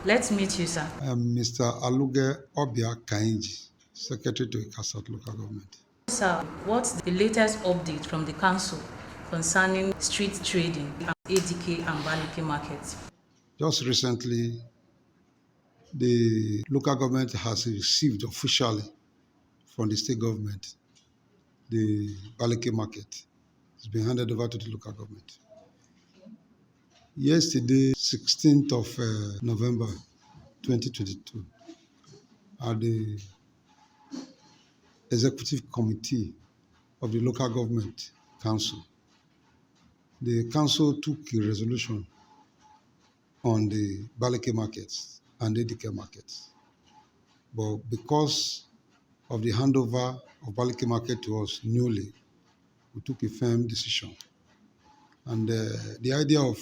Let's meet you, sir. I am Mr. Aluge Obia Kainji, Secretary to Ikasat Local Government. Sir, what's the latest update from the council concerning street trading and ADK and Balike markets? Just recently, the local government has received officially from the state government the Balike market. It's been handed over to the local government. Yesterday, 16th of November 2022, at the executive committee of the local government council, the council took a resolution on the Balike markets and ADK markets. But because of the handover of Balike market to us newly, we took a firm decision. And the idea of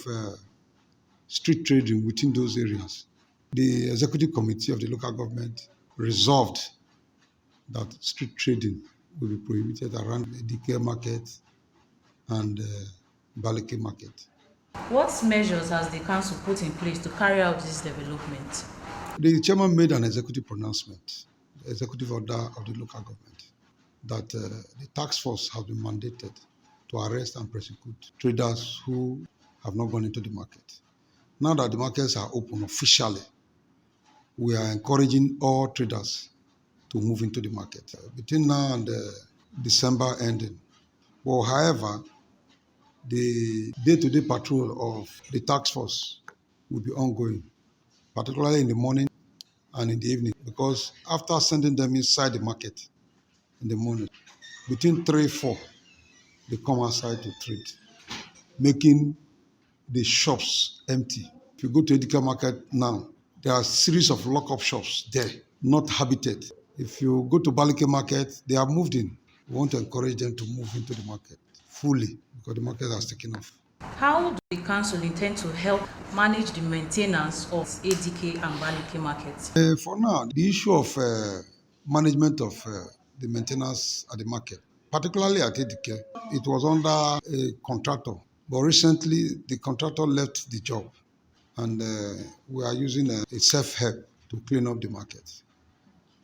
street trading within those areas, the executive committee of the local government resolved that street trading will be prohibited around the ADK market and Balike market. What measures has the council put in place to carry out this development? The chairman made an executive pronouncement, the executive order of the local government, that the task force has been mandated to arrest and prosecute traders who have not gone into the market. Now that the markets are open officially, we are encouraging all traders to move into the market between now and December ending. Well, however, the day-to-day patrol of the task force will be ongoing, particularly in the morning and in the evening, because after sending them inside the market in the morning, between 3-4, they come outside to trade, making the shops empty. If you go to Edika market now, there are a series of lock-up shops there, not habited. If you go to Balike market, they are moved in. We want to encourage them to move into the market fully because the market has taken off. How do the council intend to help manage the maintenance of ADK and Balike markets? For now, the issue of management of the maintenance at the market, particularly at ADK, it was under a contractor. But recently, the contractor left the job, and we are using a self-help to clean up the market.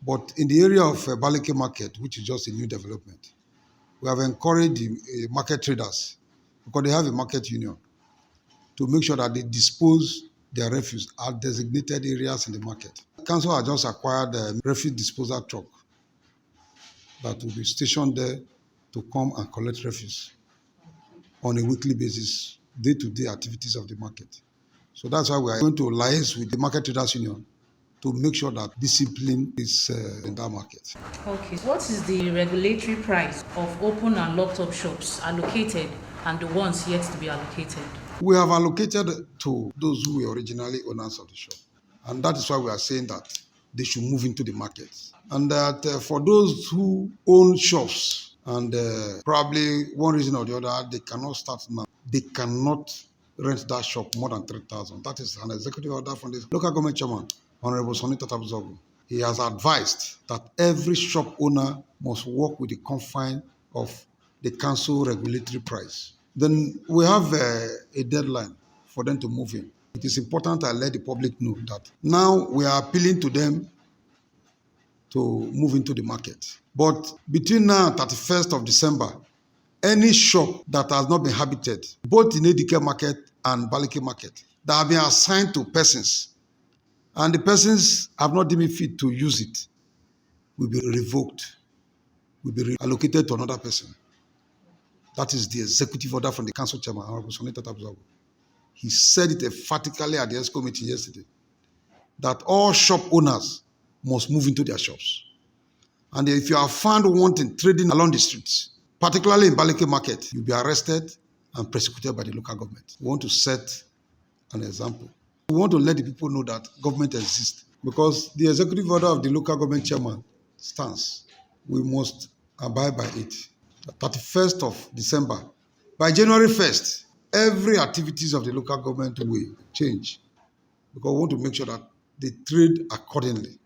But in the area of Balike market, which is just a new development, we have encouraged the market traders, because they have a market union, to make sure that they dispose their refuse at designated areas in the market. The council has just acquired a refuse disposal truck that will be stationed there to come and collect refuse on a weekly basis, day-to-day activities of the market. So that's why we are going to liaise with the market traders union to make sure that discipline is in that market. Okay. What is the regulatory price of open and locked up shops allocated and the ones yet to be allocated? We have allocated to those who were originally owners of the shop. And that is why we are saying that they should move into the market. And that for those who own shops and probably one reason or the other, they cannot start now. They cannot rent that shop more than 3,000. That is an executive order from the local government chairman, Honorable Sonny Tatabzogu. He has advised that every shop owner must work with the confine of the council regulatory price. Then we have a deadline for them to move in. It is important I let the public know that now we are appealing to them to move into the market. But between now and 31st of December, any shop that has not been habited, both in ADK market and Balike market, that have been assigned to persons, and the persons have not deemed fit to use it, will be revoked, will be allocated to another person. That is the executive order from the council chairman, Honorable Sonny Tatabzogu. He said it emphatically at the Exco meeting yesterday, that all shop owners must move into their shops. And if you are found wanting trading along the streets, particularly in Balike market, you'll be arrested and prosecuted by the local government. We want to set an example. We want to let the people know that government exists, because the executive order of the local government chairman stands. We must abide by it. The 31st of December, by January 1st, every activities of the local government will change, because we want to make sure that they trade accordingly.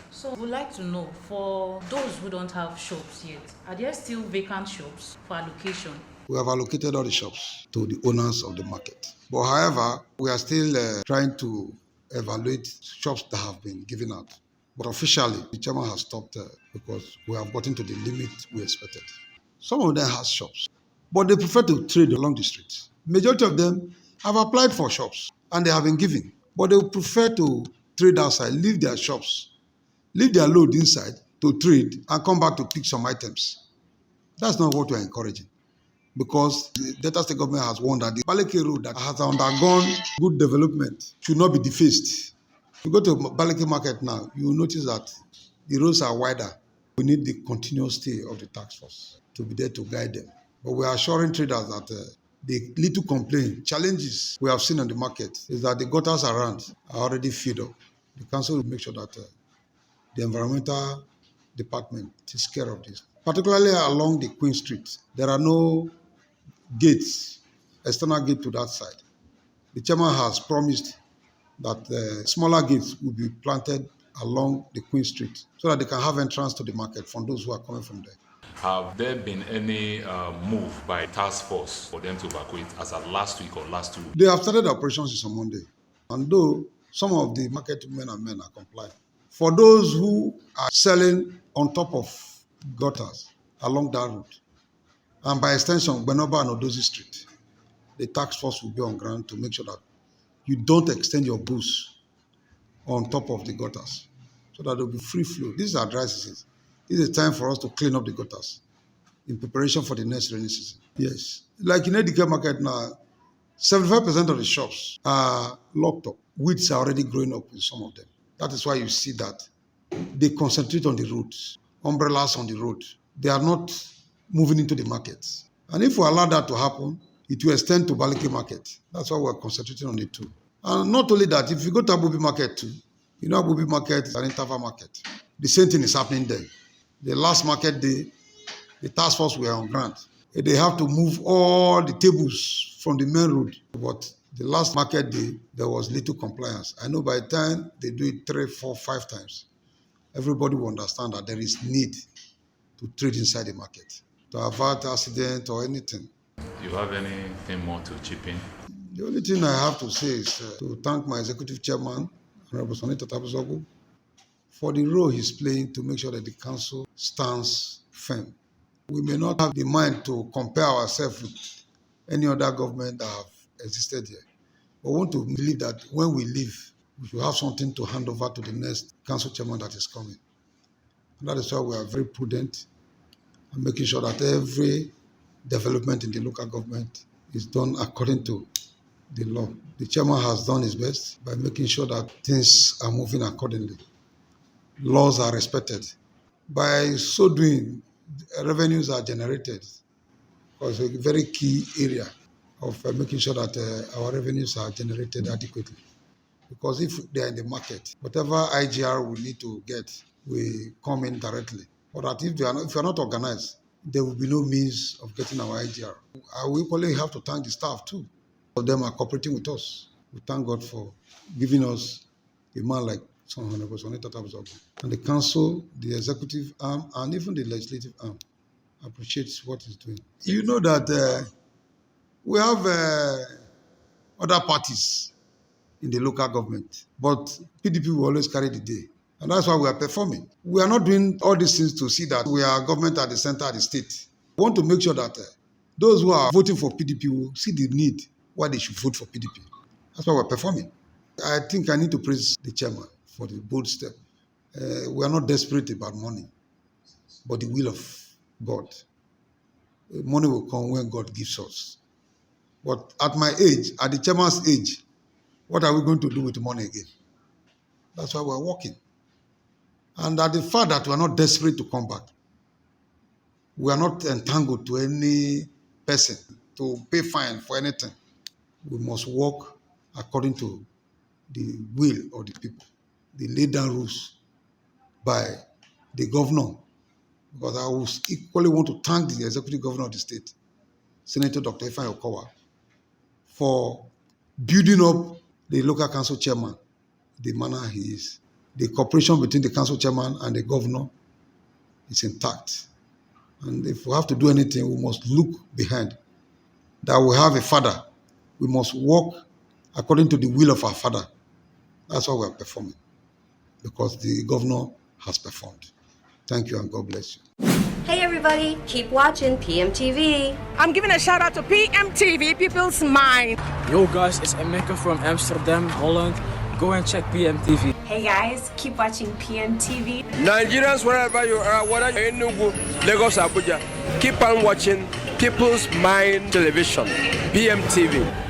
So we'd like to know, for those who don't have shops yet, are there still vacant shops for allocation? We have allocated all the shops to the owners of the market. But however, we are still trying to evaluate shops that have been given out. But officially, the chairman has stopped because we have gotten to the limit we expected. Some of them have shops, but they prefer to trade along the streets. Majority of them have applied for shops and they have been given, but they prefer to trade outside, leave their shops, leave their load inside to trade and come back to pick some items. That's not what we're encouraging, because the Delta State government has warned that the Baleke road that has undergone good development should not be defaced. If you go to Baleke market now, you will notice that the roads are wider. We need the continuous stay of the task force to be there to guide them. But we are assuring traders that the little complaint, challenges we have seen on the market is that the gutters around are already filled up. The council will make sure that the environmental department takes care of this. Particularly along the Queen Street, there are no gates, external gate to that side. The chairman has promised that smaller gates will be planted along the Queen Street so that they can have entrance to the market from those who are coming from there. Have there been any move by task force for them to evacuate as of last week or last 2 weeks? They have started operations since on Monday, and though some of the market women and men are complying, for those who are selling on top of gutters along that route, and by extension, Benoba and Odozi Street, the task force will be on ground to make sure that you don't extend your booths on top of the gutters so that there will be free flow. These are dry seasons. This is a time for us to clean up the gutters in preparation for the next rainy season. Yes. Like in Edike market now, 75% of the shops are locked up. Weeds are already growing up in some of them. That is why you see that they concentrate on the roads, umbrellas on the road. They are not moving into the markets. And if we allow that to happen, it will extend to Baleke market. That's why we're concentrating on it too. And not only that, if you go to Abubi market too, you know Abubi market is an interval market. The same thing is happening there. The last market day, the task force were on ground. They have to move all the tables from the main road. But the last market day, there was little compliance. I know by the time they do it 3, 4, 5 times, everybody will understand that there is need to trade inside the market, to avoid accident or anything. Do you have anything more to chip in? The only thing I have to say is to thank my executive chairman, Honorable Sonita Tabuzogu, for the role he's playing to make sure that the council stands firm. We may not have the mind to compare ourselves with any other government that have existed here, but we want to believe that when we leave, we should have something to hand over to the next council chairman that is coming. And that is why we are very prudent and making sure that every development in the local government is done according to the law. The chairman has done his best by making sure that things are moving accordingly. Laws are respected. By so doing, revenues are generated. It's a very key area of making sure that our revenues are generated adequately. Because if they are in the market, whatever IGR we need to get will come in directly. But that if you are not organized, there will be no means of getting our IGR. We equally have to thank the staff too. All of them are cooperating with us. We thank God for giving us a man like Honorable Sonita Tabuzogu. And the council, the executive arm, and even the legislative arm appreciates what he's doing. You know that we have other parties in the local government, but PDP will always carry the day. And that's why we are performing. We are not doing all these things to see that we are government at the center of the state. We want to make sure that those who are voting for PDP will see the need why they should vote for PDP. That's why we're performing. I think I need to praise the chairman for the bold step. We are not desperate about money, but the will of God. Money will come when God gives us. But at my age, at the chairman's age, what are we going to do with the money again? That's why we're working. And at the fact that we are not desperate to come back, we are not entangled to any person to pay fine for anything. We must work according to the will of the people, the laid down rules by the governor. Because I will equally want to thank the executive governor of the state, Senator Dr. Ifeanyi Okowa, for building up the local council chairman the manner he is. The cooperation between the council chairman and the governor is intact. And if we have to do anything, we must look behind. That we have a father. We must walk according to the will of our father. That's why we're performing, because the governor has performed. Thank you and God bless you. Hey everybody, keep watching PMTV. I'm giving a shout out to PMTV, People's Mind. Yo guys, it's Emeka from Amsterdam, Holland. Go and check PMTV. Hey guys, keep watching PMTV. Nigerians, wherever you are, whether you're in Enugu, Lagos, Abuja, keep on watching People's Mind Television, PMTV.